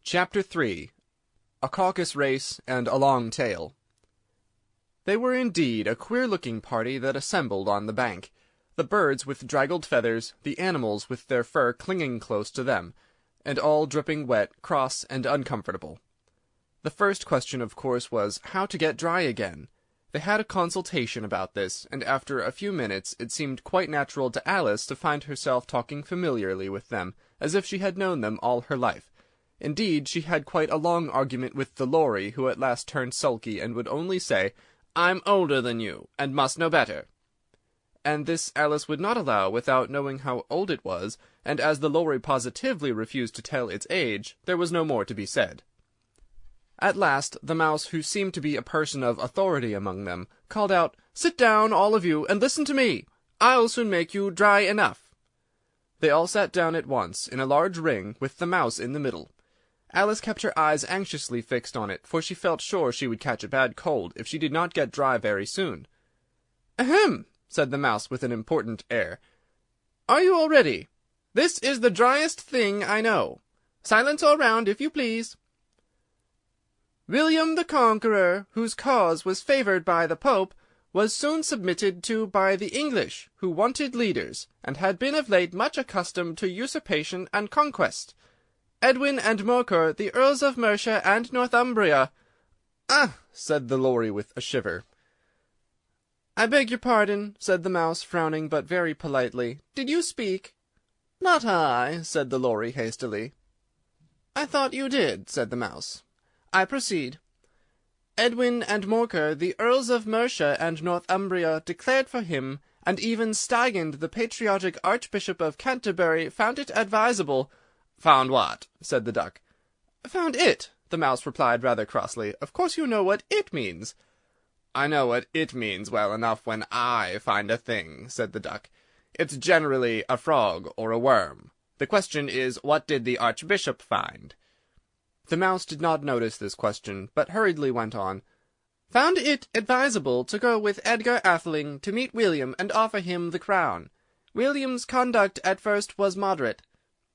Chapter 3. A Caucus-race and a Long Tail. They were indeed a queer-looking party that assembled on the bank, the birds with draggled feathers, the animals with their fur clinging close to them, and all dripping wet, cross, and uncomfortable. The first question, of course, was how to get dry again. They had a consultation about this, and after a few minutes it seemed quite natural to Alice to find herself talking familiarly with them, as if she had known them all her life. Indeed, she had quite a long argument with the lorry, who at last turned sulky and would only say, "I'm older than you, and must know better." And this Alice would not allow without knowing how old it was, and as the lorry positively refused to tell its age, there was no more to be said. At last the mouse, who seemed to be a person of authority among them, called out, "Sit down, all of you, and listen to me. I'll soon make you dry enough." They all sat down at once, in a large ring, with the mouse in the middle. Alice kept her eyes anxiously fixed on it, for she felt sure she would catch a bad cold if she did not get dry very soon. "Ahem!" said the mouse with an important air. "Are you all ready? This is the driest thing I know. Silence all round, if you please. William the Conqueror, whose cause was favoured by the Pope, was soon submitted to by the English, who wanted leaders, and had been of late much accustomed to usurpation and conquest. Edwin and Morcar, the Earls of Mercia and Northumbria—" "Ah!" said the lorry with a shiver. "I beg your pardon," said the mouse, frowning, but very politely. "Did you speak?" "Not I," said the lorry hastily. "I thought you did," said the mouse. "I proceed. Edwin and Morcar, the Earls of Mercia and Northumbria, declared for him, and even Stigand, the patriotic Archbishop of Canterbury, found it advisable—" "Found what?" said the duck. "Found it," the mouse replied rather crossly. "Of course you know what it means." "I know what it means well enough when I find a thing," said the duck. "It's generally a frog or a worm. The question is, what did the Archbishop find?" The mouse did not notice this question, but hurriedly went on. "Found it advisable to go with Edgar Atheling to meet William and offer him the crown. William's conduct at first was moderate,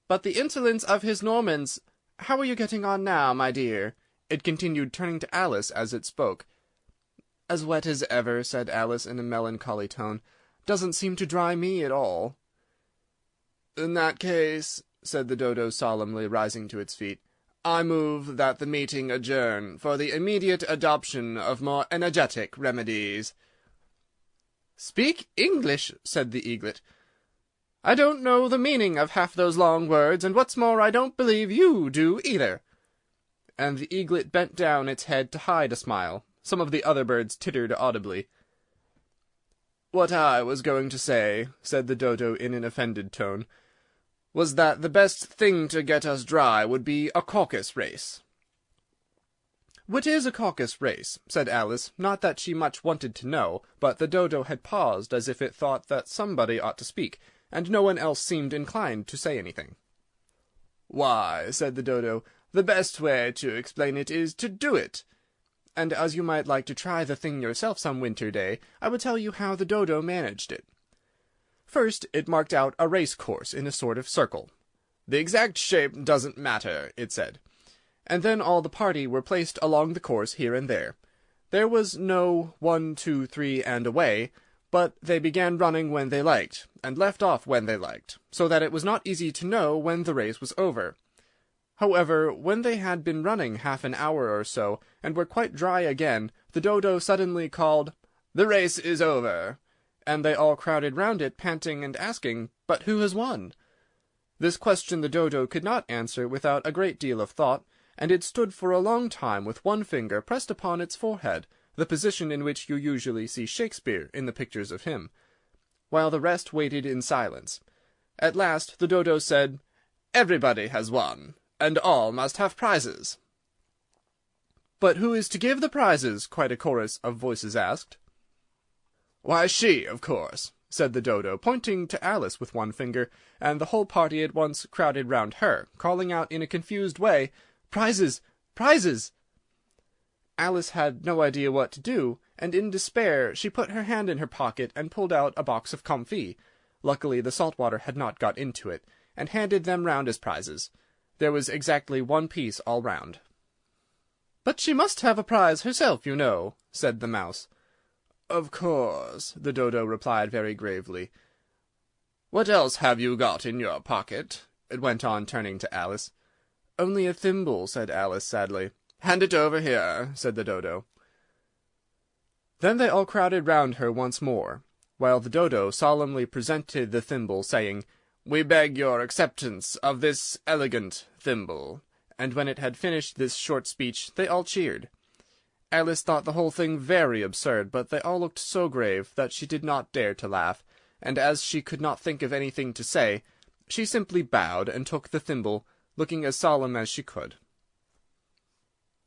but the insolence of his Normans— How are you getting on now, my dear?" it continued, turning to Alice as it spoke. "As wet as ever," said Alice in a melancholy tone. "Doesn't seem to dry me at all." "In that case," said the dodo solemnly, rising to its feet, "I move that the meeting adjourn for the immediate adoption of more energetic remedies." "Speak English," said the eaglet. "I don't know the meaning of half those long words, and what's more, I don't believe you do either." And the eaglet bent down its head to hide a smile. Some of the other birds tittered audibly. "What I was going to say," said the dodo in an offended tone, "was that the best thing to get us dry would be a caucus-race." "What is a caucus-race?" said Alice, not that she much wanted to know, but the dodo had paused as if it thought that somebody ought to speak, and no one else seemed inclined to say anything. "Why," said the dodo, "the best way to explain it is to do it. And as you might like to try the thing yourself some winter day, I will tell you how the dodo managed it. First it marked out a race-course in a sort of circle. The exact shape doesn't matter, it said. And then all the party were placed along the course here and there. There was no 1, 2, 3, and away, but they began running when they liked, and left off when they liked, so that it was not easy to know when the race was over. However, when they had been running half an hour or so, and were quite dry again, the dodo suddenly called, 'The race is over!' and they all crowded round it, panting and asking, 'But who has won?' This question the dodo could not answer without a great deal of thought, and it stood for a long time with one finger pressed upon its forehead, the position in which you usually see Shakespeare in the pictures of him, while the rest waited in silence. At last the dodo said, 'Everybody has won, and all must have prizes.' "'But who is to give the prizes?' quite a chorus of voices asked. "'Why, she, of course,' said the dodo, pointing to Alice with one finger, and the whole party at once crowded round her, calling out in a confused way, 'Prizes! Prizes!' Alice had no idea what to do, and in despair she put her hand in her pocket and pulled out a box of comfits. Luckily the salt water had not got into it, and handed them round as prizes. There was exactly 1 piece all round. "But she must have a prize herself, you know," said the Mouse. "Of course," the Dodo replied very gravely. "What else have you got in your pocket?" it went on, turning to Alice. "Only a thimble," said Alice sadly. "Hand it over here," said the Dodo. Then they all crowded round her once more, while the Dodo solemnly presented the thimble, saying, "We beg your acceptance of this elegant thimble." And when it had finished this short speech, they all cheered. Alice thought the whole thing very absurd, but they all looked so grave that she did not dare to laugh, and as she could not think of anything to say, she simply bowed and took the thimble, looking as solemn as she could.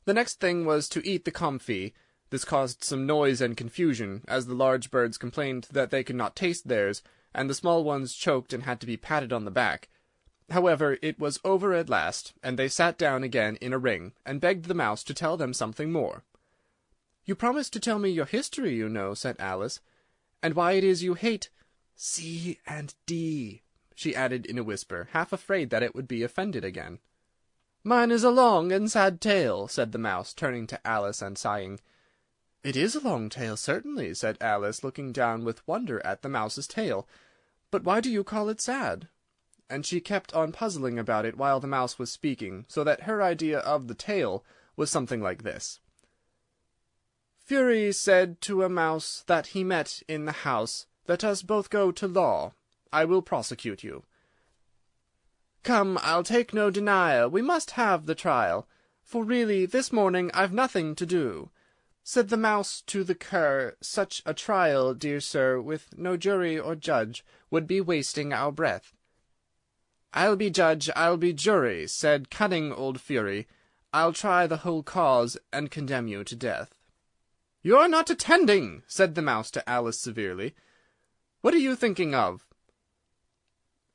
The next thing was to eat the comfit. This caused some noise and confusion, as the large birds complained that they could not taste theirs, and the small ones choked and had to be patted on the back. However, it was over at last, and they sat down again in a ring, and begged the Mouse to tell them something more. "You promised to tell me your history, you know," said Alice, "and why it is you hate C and D," she added in a whisper, half afraid that it would be offended again. "Mine is a long and sad tale," said the Mouse, turning to Alice and sighing. "It is a long tale, certainly," said Alice, looking down with wonder at the Mouse's tail. "But why do you call it sad?" And she kept on puzzling about it while the Mouse was speaking, so that her idea of the tale was something like this. "Fury said to a mouse that he met in the house, 'Let us both go to law. I will prosecute you.' 'Come, I'll take no denial, we must have the trial, for really this morning I've nothing to do.' Said the Mouse to the Cur, 'Such a trial, dear sir, with no jury or judge, would be wasting our breath.' 'I'll be judge, I'll be jury,' said cunning old Fury. 'I'll try the whole cause, and condemn you to death.'" "You're not attending," said the Mouse to Alice severely. "What are you thinking of?"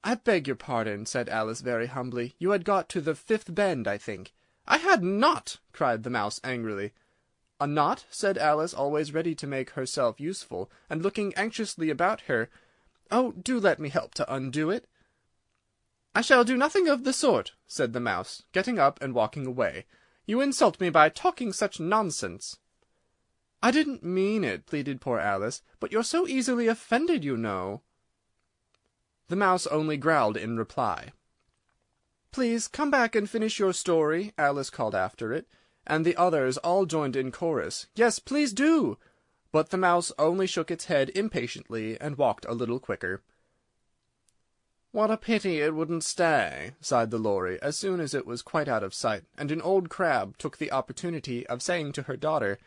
"I beg your pardon," said Alice very humbly. "You had got to the 5th bend, I think." "I had not!" cried the Mouse angrily. "A knot?" said Alice, always ready to make herself useful, and looking anxiously about her. "Oh, do let me help to undo it." "I shall do nothing of the sort," said the Mouse, getting up and walking away. "You insult me by talking such nonsense." "I didn't mean it," pleaded poor Alice, "but you're so easily offended, you know." The Mouse only growled in reply. "Please come back and finish your story," Alice called after it, and the others all joined in chorus, "Yes, please do!" But the Mouse only shook its head impatiently and walked a little quicker. "What a pity it wouldn't stay," sighed the Lory, as soon as it was quite out of sight, and an old crab took the opportunity of saying to her daughter,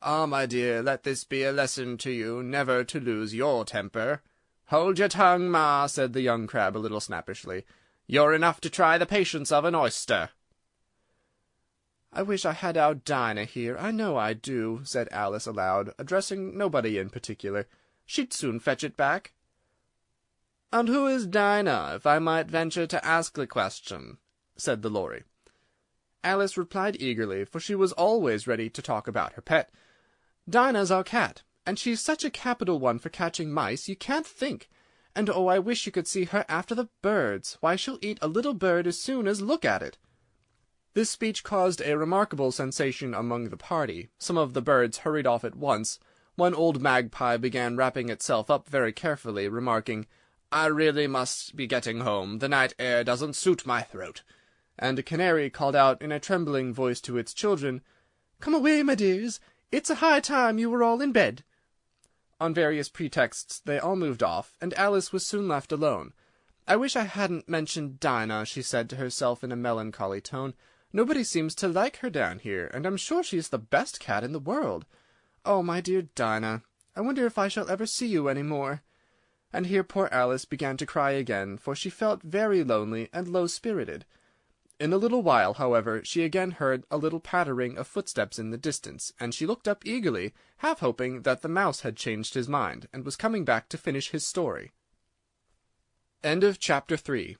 "Ah, my dear, let this be a lesson to you, never to lose your temper." "Hold your tongue, Ma," said the young crab a little snappishly. "You're enough to try the patience of an oyster." "I wish I had our Dinah here, I know I do," said Alice aloud, addressing nobody in particular. "She'd soon fetch it back." "And who is Dinah, if I might venture to ask the question?" said the Lory. Alice replied eagerly, for she was always ready to talk about her pet. "Dinah's our cat, and she's such a capital one for catching mice, you can't think. And oh, I wish you could see her after the birds. Why, she'll eat a little bird as soon as look at it." This speech caused a remarkable sensation among the party. Some of the birds hurried off at once. One old magpie began wrapping itself up very carefully, remarking, "I really must be getting home. The night air doesn't suit my throat." And a canary called out in a trembling voice to its children, "Come away, my dears. It's a high time you were all in bed." On various pretexts they all moved off, and Alice was soon left alone. "I wish I hadn't mentioned Dinah," she said to herself in a melancholy tone. "Nobody seems to like her down here, and I'm sure she's the best cat in the world. Oh, my dear Dinah, I wonder if I shall ever see you any more." And here poor Alice began to cry again, for she felt very lonely and low-spirited. In a little while, however, she again heard a little pattering of footsteps in the distance, and she looked up eagerly, half hoping that the Mouse had changed his mind, and was coming back to finish his story. Chapter 3